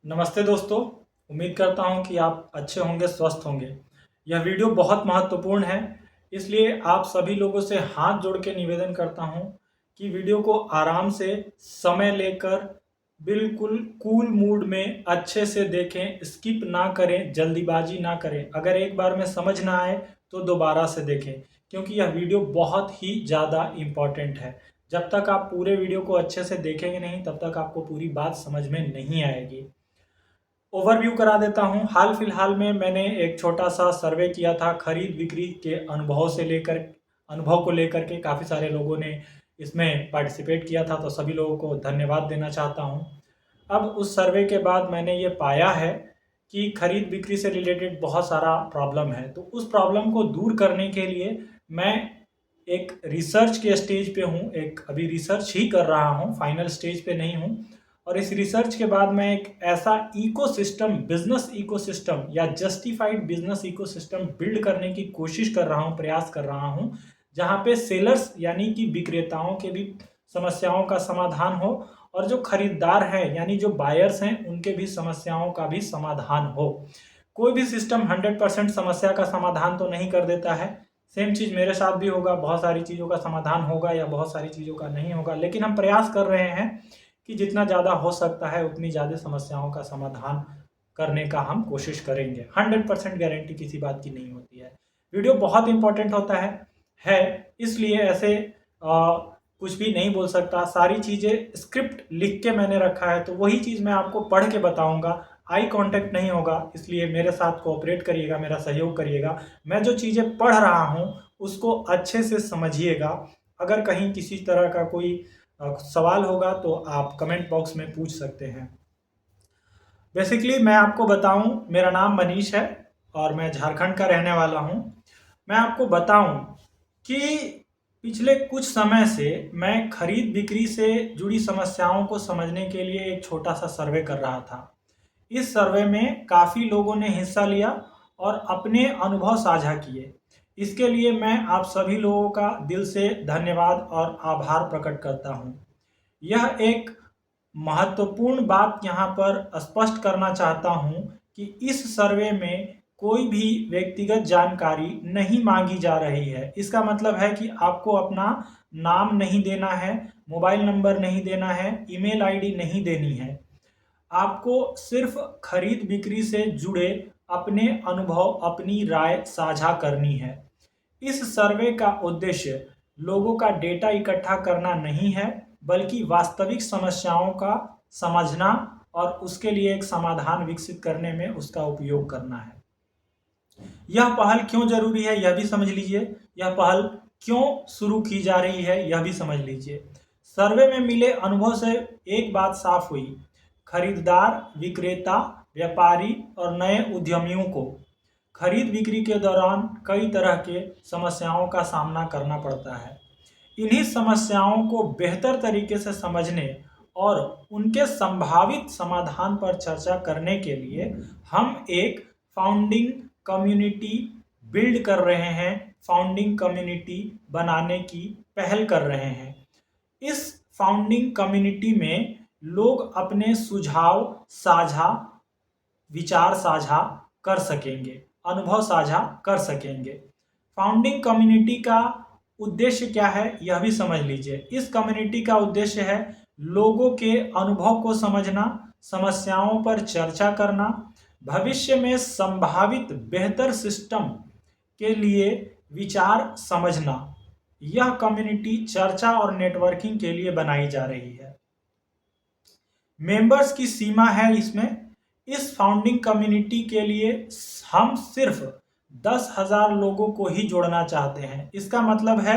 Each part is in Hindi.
नमस्ते दोस्तों। उम्मीद करता हूं कि आप अच्छे होंगे, स्वस्थ होंगे। यह वीडियो बहुत महत्वपूर्ण है, इसलिए आप सभी लोगों से हाथ जोड़ के निवेदन करता हूं कि वीडियो को आराम से समय लेकर बिल्कुल कूल मूड में अच्छे से देखें, स्किप ना करें, जल्दीबाजी ना करें। अगर एक बार में समझ ना आए तो दोबारा से देखें, क्योंकि यह वीडियो बहुत ही ज़्यादा इम्पॉर्टेंट है। जब तक आप पूरे वीडियो को अच्छे से देखेंगे नहीं, तब तक आपको पूरी बात समझ में नहीं आएगी। ओवरव्यू करा देता हूं। हाल फिलहाल में मैंने एक छोटा सा सर्वे किया था खरीद बिक्री के अनुभव को लेकर के काफ़ी सारे लोगों ने इसमें पार्टिसिपेट किया था, तो सभी लोगों को धन्यवाद देना चाहता हूं। अब उस सर्वे के बाद मैंने ये पाया है कि खरीद बिक्री से रिलेटेड बहुत सारा प्रॉब्लम है। तो उस प्रॉब्लम को दूर करने के लिए मैं एक रिसर्च के स्टेज पे हूँ, एक अभी रिसर्च ही कर रहा हूँ, फाइनल स्टेज पे नहीं हूँ। और इस रिसर्च के बाद मैं एक ऐसा इकोसिस्टम, बिजनेस इकोसिस्टम या जस्टिफाइड बिजनेस इकोसिस्टम बिल्ड करने की कोशिश कर रहा हूँ, प्रयास कर रहा हूँ, जहाँ पे सेलर्स यानी कि विक्रेताओं के भी समस्याओं का समाधान हो और जो खरीदार हैं यानी जो बायर्स हैं उनके भी समस्याओं का भी समाधान हो। कोई भी सिस्टम 100% समस्या का समाधान तो नहीं कर देता है। सेम चीज़ मेरे साथ भी होगा, बहुत सारी चीज़ों का समाधान होगा या बहुत सारी चीज़ों का नहीं होगा, लेकिन हम प्रयास कर रहे हैं कि जितना ज़्यादा हो सकता है उतनी ज़्यादा समस्याओं का समाधान करने का हम कोशिश करेंगे। 100% गारंटी किसी बात की नहीं होती है। वीडियो बहुत इंपॉर्टेंट होता है इसलिए ऐसे कुछ भी नहीं बोल सकता। सारी चीज़ें स्क्रिप्ट लिख के मैंने रखा है, तो वही चीज़ मैं आपको पढ़ के बताऊंगा। आई कांटेक्ट नहीं होगा, इसलिए मेरे साथ कोऑपरेट करिएगा, मेरा सहयोग करिएगा। मैं जो चीज़ें पढ़ रहा हूँ उसको अच्छे से समझिएगा। अगर कहीं किसी तरह का कोई सवाल होगा तो आप कमेंट बॉक्स में पूछ सकते हैं। बेसिकली मैं आपको बताऊं, मेरा नाम मनीष है और मैं झारखंड का रहने वाला हूं। मैं आपको बताऊं कि पिछले कुछ समय से मैं खरीद बिक्री से जुड़ी समस्याओं को समझने के लिए एक छोटा सा सर्वे कर रहा था। इस सर्वे में काफ़ी लोगों ने हिस्सा लिया और अपने अनुभव साझा किए। इसके लिए मैं आप सभी लोगों का दिल से धन्यवाद और आभार प्रकट करता हूं। यह एक महत्वपूर्ण बात यहाँ पर स्पष्ट करना चाहता हूँ कि इस सर्वे में कोई भी व्यक्तिगत जानकारी नहीं मांगी जा रही है। इसका मतलब है कि आपको अपना नाम नहीं देना है, मोबाइल नंबर नहीं देना है, ईमेल आईडी नहीं देनी है। आपको सिर्फ खरीद बिक्री से जुड़े अपने अनुभव, अपनी राय साझा करनी है। इस सर्वे का उद्देश्य लोगों का डेटा इकट्ठा करना नहीं है, बल्कि वास्तविक समस्याओं का समझना और उसके लिए एक समाधान विकसित करने में उसका उपयोग करना है। यह पहल क्यों जरूरी है यह भी समझ लीजिए। यह पहल क्यों शुरू की जा रही है यह भी समझ लीजिए। सर्वे में मिले अनुभव से एक बात साफ हुई, खरीदार, विक्रेता, व्यापारी और नए उद्यमियों को खरीद बिक्री के दौरान कई तरह के समस्याओं का सामना करना पड़ता है। इन्हीं समस्याओं को बेहतर तरीके से समझने और उनके संभावित समाधान पर चर्चा करने के लिए हम एक फाउंडिंग कम्युनिटी बिल्ड कर रहे हैं, फाउंडिंग कम्युनिटी बनाने की पहल कर रहे हैं। इस फाउंडिंग कम्युनिटी में लोग अपने सुझाव साझा, विचार साझा कर सकेंगे, अनुभव साझा कर सकेंगे। फाउंडिंग कम्युनिटी का उद्देश्य क्या है यह भी समझ लीजिए। इस कम्युनिटी का उद्देश्य है लोगों के अनुभव को समझना, समस्याओं पर चर्चा करना, भविष्य में संभावित बेहतर सिस्टम के लिए विचार समझना। यह कम्युनिटी चर्चा और नेटवर्किंग के लिए बनाई जा रही है। मेंबर्स की सीमा है इसमें। इस फाउंडिंग कम्युनिटी के लिए हम सिर्फ 10,000 लोगों को ही जोड़ना चाहते हैं। इसका मतलब है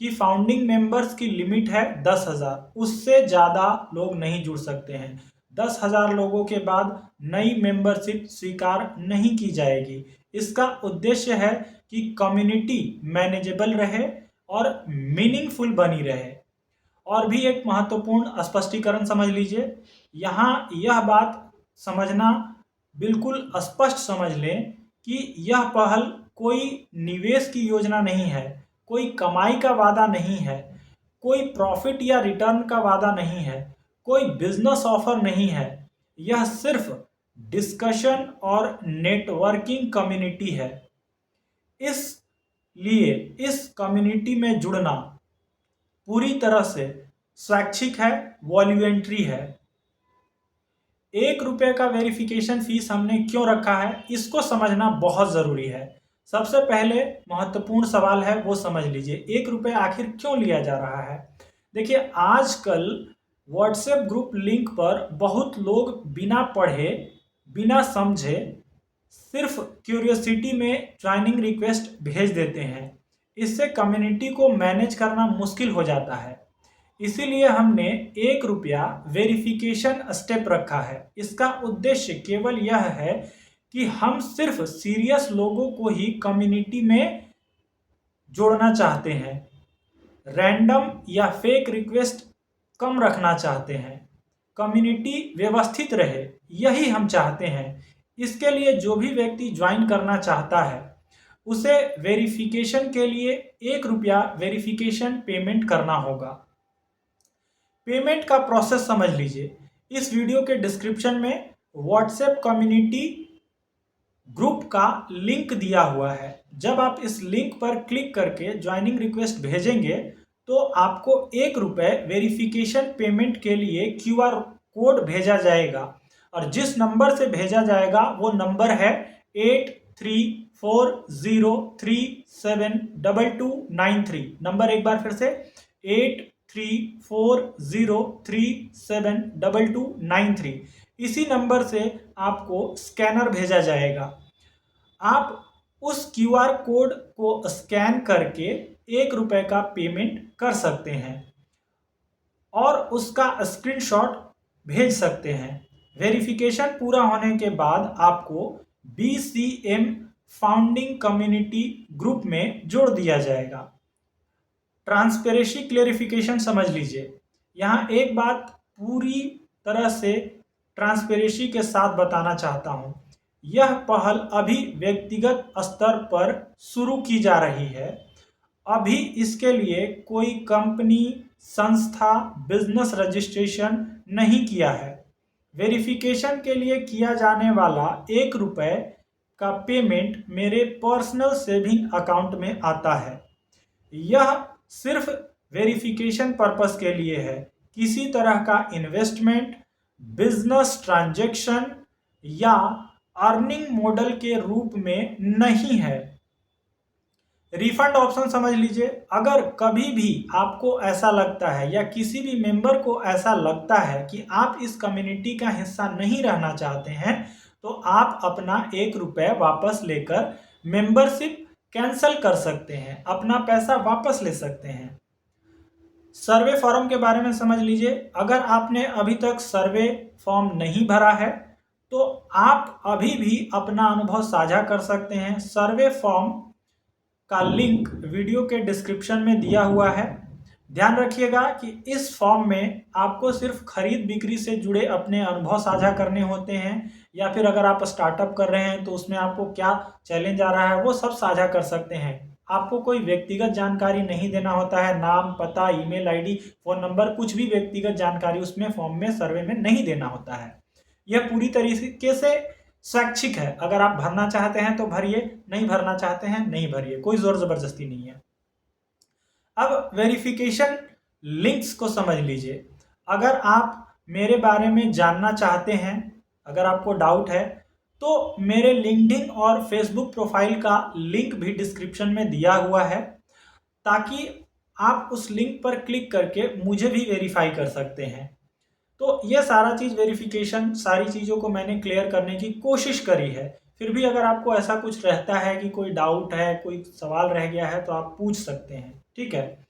कि फाउंडिंग मेंबर्स की लिमिट है 10,000, उससे ज़्यादा लोग नहीं जुड़ सकते हैं। 10,000 लोगों के बाद नई मेंबरशिप स्वीकार नहीं की जाएगी। इसका उद्देश्य है कि कम्युनिटी मैनेजेबल रहे और मीनिंगफुल बनी रहे। और भी एक महत्वपूर्ण स्पष्टीकरण समझ लीजिए। यहाँ यह बात समझना बिल्कुल स्पष्ट समझ लें कि यह पहल कोई निवेश की योजना नहीं है, कोई कमाई का वादा नहीं है, कोई प्रॉफिट या रिटर्न का वादा नहीं है, कोई बिजनेस ऑफर नहीं है। यह सिर्फ डिस्कशन और नेटवर्किंग कम्युनिटी है। इसलिए इस कम्युनिटी में जुड़ना पूरी तरह से स्वैच्छिक है, वॉल्यूंटरी है। ₹1 का वेरिफिकेशन फीस हमने क्यों रखा है, इसको समझना बहुत ज़रूरी है। सबसे पहले महत्वपूर्ण सवाल है वो समझ लीजिए, ₹1 आखिर क्यों लिया जा रहा है। देखिए, आजकल व्हाट्सएप ग्रुप लिंक पर बहुत लोग बिना पढ़े, बिना समझे, सिर्फ क्यूरियोसिटी में ज्वाइनिंग रिक्वेस्ट भेज देते हैं। इससे कम्युनिटी को मैनेज करना मुश्किल हो जाता है। इसीलिए हमने ₹1 वेरिफिकेशन स्टेप रखा है। इसका उद्देश्य केवल यह है कि हम सिर्फ सीरियस लोगों को ही कम्युनिटी में जोड़ना चाहते हैं। रैंडम या फेक रिक्वेस्ट कम रखना चाहते हैं। कम्युनिटी व्यवस्थित रहे, यही हम चाहते हैं। इसके लिए जो भी व्यक्ति ज्वाइन करना चाहता है उसे वेरिफिकेशन के लिए ₹1 वेरिफिकेशन पेमेंट करना होगा। पेमेंट का प्रोसेस समझ लीजिए। इस वीडियो के डिस्क्रिप्शन में व्हाट्सएप कम्युनिटी ग्रुप का लिंक दिया हुआ है। जब आप इस लिंक पर क्लिक करके ज्वाइनिंग रिक्वेस्ट भेजेंगे तो आपको ₹1 वेरिफिकेशन पेमेंट के लिए QR कोड भेजा जाएगा, और जिस नंबर से भेजा जाएगा वो नंबर है 8340372293। नंबर एक बार फिर से 8340372293। इसी नंबर से आपको स्कैनर भेजा जाएगा। आप उस QR कोड को स्कैन करके ₹1 का पेमेंट कर सकते हैं और उसका स्क्रीनशॉट भेज सकते हैं। वेरिफिकेशन पूरा होने के बाद आपको BCM फाउंडिंग कम्युनिटी ग्रुप में जोड़ दिया जाएगा। ट्रांसपेरेंसी क्लेरिफिकेशन समझ लीजिए। यहाँ एक बात पूरी तरह से ट्रांसपेरेंसी के साथ बताना चाहता हूँ। यह पहल अभी व्यक्तिगत स्तर पर शुरू की जा रही है। अभी इसके लिए कोई कंपनी, संस्था, बिजनेस रजिस्ट्रेशन नहीं किया है। वेरिफिकेशन के लिए किया जाने वाला ₹1 का पेमेंट मेरे पर्सनल सेविंग अकाउंट में आता है। यह सिर्फ वेरिफिकेशन पर्पस के लिए है, किसी तरह का इन्वेस्टमेंट, बिजनेस ट्रांजैक्शन या अर्निंग मॉडल के रूप में नहीं है। रिफंड ऑप्शन समझ लीजिए। अगर कभी भी आपको ऐसा लगता है या किसी भी मेंबर को ऐसा लगता है कि आप इस कम्युनिटी का हिस्सा नहीं रहना चाहते हैं तो आप अपना ₹1 वापस लेकर मेंबरशिप कैंसिल कर सकते हैं, अपना पैसा वापस ले सकते हैं। सर्वे फॉर्म के बारे में समझ लीजिए। अगर आपने अभी तक सर्वे फॉर्म नहीं भरा है तो आप अभी भी अपना अनुभव साझा कर सकते हैं। सर्वे फॉर्म का लिंक वीडियो के डिस्क्रिप्शन में दिया हुआ है। ध्यान रखिएगा कि इस फॉर्म में आपको सिर्फ खरीद बिक्री से जुड़े अपने अनुभव साझा करने होते हैं, या फिर अगर आप स्टार्टअप कर रहे हैं तो उसमें आपको क्या चैलेंज आ रहा है वो सब साझा कर सकते हैं। आपको कोई व्यक्तिगत जानकारी नहीं देना होता है, नाम, पता, ईमेल आईडी, फोन नंबर, कुछ भी व्यक्तिगत जानकारी उसमें फॉर्म में, सर्वे में नहीं देना होता है। यह पूरी तरीके से स्वैच्छिक है। अगर आप भरना चाहते हैं तो भरिए, नहीं भरना चाहते हैं नहीं भरिए, कोई जोर जबरदस्ती नहीं है। अब वेरिफिकेशन लिंक्स को समझ लीजिए। अगर आप मेरे बारे में जानना चाहते हैं, अगर आपको डाउट है तो मेरे लिंक्डइन और फेसबुक प्रोफाइल का लिंक भी डिस्क्रिप्शन में दिया हुआ है, ताकि आप उस लिंक पर क्लिक करके मुझे भी वेरीफाई कर सकते हैं। तो ये सारा चीज़ वेरिफिकेशन, सारी चीज़ों को मैंने क्लियर करने की कोशिश करी है। फिर भी अगर आपको ऐसा कुछ रहता है कि कोई डाउट है, कोई सवाल रह गया है तो आप पूछ सकते हैं, ठीक है।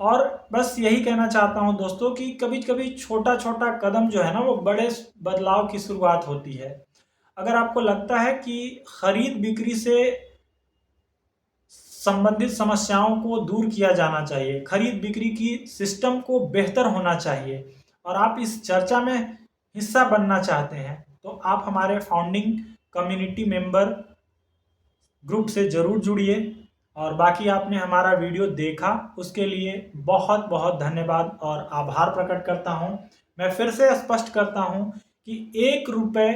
और बस यही कहना चाहता हूं दोस्तों कि कभी कभी छोटा छोटा कदम जो है ना वो बड़े बदलाव की शुरुआत होती है। अगर आपको लगता है कि खरीद बिक्री से संबंधित समस्याओं को दूर किया जाना चाहिए, खरीद बिक्री की सिस्टम को बेहतर होना चाहिए, और आप इस चर्चा में हिस्सा बनना चाहते हैं तो आप हमारे फाउंडिंग कम्युनिटी मेंबर ग्रुप से ज़रूर जुड़िए। और बाकी आपने हमारा वीडियो देखा उसके लिए बहुत बहुत धन्यवाद और आभार प्रकट करता हूं। मैं फिर से स्पष्ट करता हूं कि 1 रुपये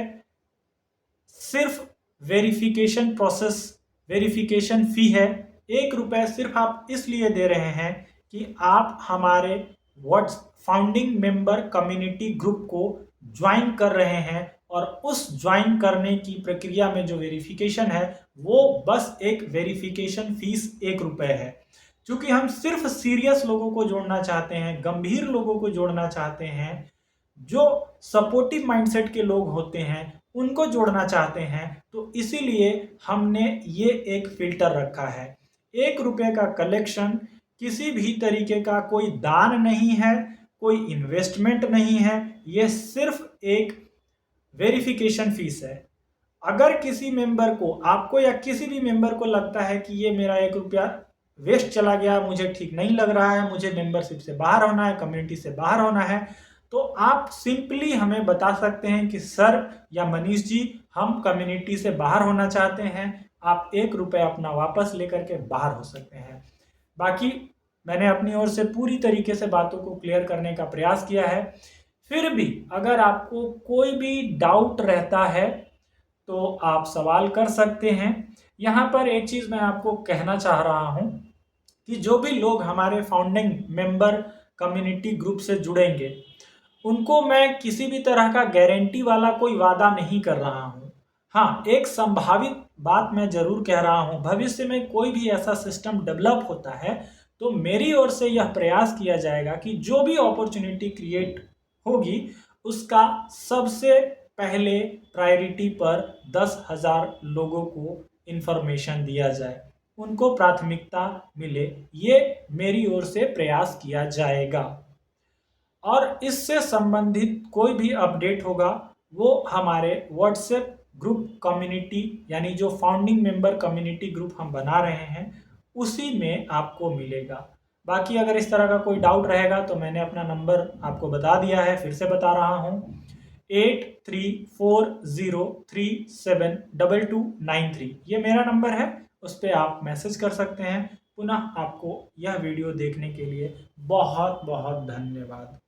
सिर्फ वेरिफिकेशन फ़ी है। 1 रुपये सिर्फ आप इसलिए दे रहे हैं कि आप हमारे what's founding member community group को ज्वाइन कर रहे हैं, और उस ज्वाइन करने की प्रक्रिया में जो वेरिफिकेशन है वो बस एक वेरिफिकेशन फीस 1 रुपये है। क्योंकि हम सिर्फ सीरियस लोगों को जोड़ना चाहते हैं, गंभीर लोगों को जोड़ना चाहते हैं, जो सपोर्टिव माइंडसेट के लोग होते हैं उनको जोड़ना चाहते हैं, तो इसीलिए हमने ये एक फिल्टर रखा है। 1 रुपये का कलेक्शन किसी भी तरीके का कोई दान नहीं है, कोई इन्वेस्टमेंट नहीं है, ये सिर्फ एक वेरिफिकेशन फीस है। अगर किसी मेंबर को, आपको या किसी भी मेंबर को लगता है कि ये मेरा 1 रुपया वेस्ट चला गया, मुझे ठीक नहीं लग रहा है, मुझे मेंबरशिप से बाहर होना है, कम्युनिटी से बाहर होना है, तो आप सिंपली हमें बता सकते हैं कि सर या मनीष जी, हम कम्युनिटी से बाहर होना चाहते हैं। आप 1 रुपये अपना वापस लेकर के बाहर हो सकते हैं। बाकी मैंने अपनी ओर से पूरी तरीके से बातों को क्लियर करने का प्रयास किया है। फिर भी अगर आपको कोई भी डाउट रहता है तो आप सवाल कर सकते हैं। यहाँ पर एक चीज़ मैं आपको कहना चाह रहा हूँ कि जो भी लोग हमारे फाउंडिंग मेंबर कम्युनिटी ग्रुप से जुड़ेंगे, उनको मैं किसी भी तरह का गारंटी वाला कोई वादा नहीं कर रहा हूँ। हाँ, एक संभावित बात मैं ज़रूर कह रहा हूँ, भविष्य में कोई भी ऐसा सिस्टम डेवलप होता है तो मेरी ओर से यह प्रयास किया जाएगा कि जो भी अपॉर्चुनिटी क्रिएट होगी उसका सबसे पहले प्रायोरिटी पर 10,000 लोगों को इन्फॉर्मेशन दिया जाए, उनको प्राथमिकता मिले, ये मेरी ओर से प्रयास किया जाएगा। और इससे संबंधित कोई भी अपडेट होगा वो हमारे व्हाट्सएप ग्रुप कम्युनिटी, यानी जो फाउंडिंग मेंबर कम्युनिटी ग्रुप हम बना रहे हैं उसी में आपको मिलेगा। बाकी अगर इस तरह का कोई डाउट रहेगा तो मैंने अपना नंबर आपको बता दिया है, फिर से बता रहा हूँ, 8340372293। ये मेरा नंबर है, उस पर आप मैसेज कर सकते हैं। पुनः आपको यह वीडियो देखने के लिए बहुत बहुत धन्यवाद।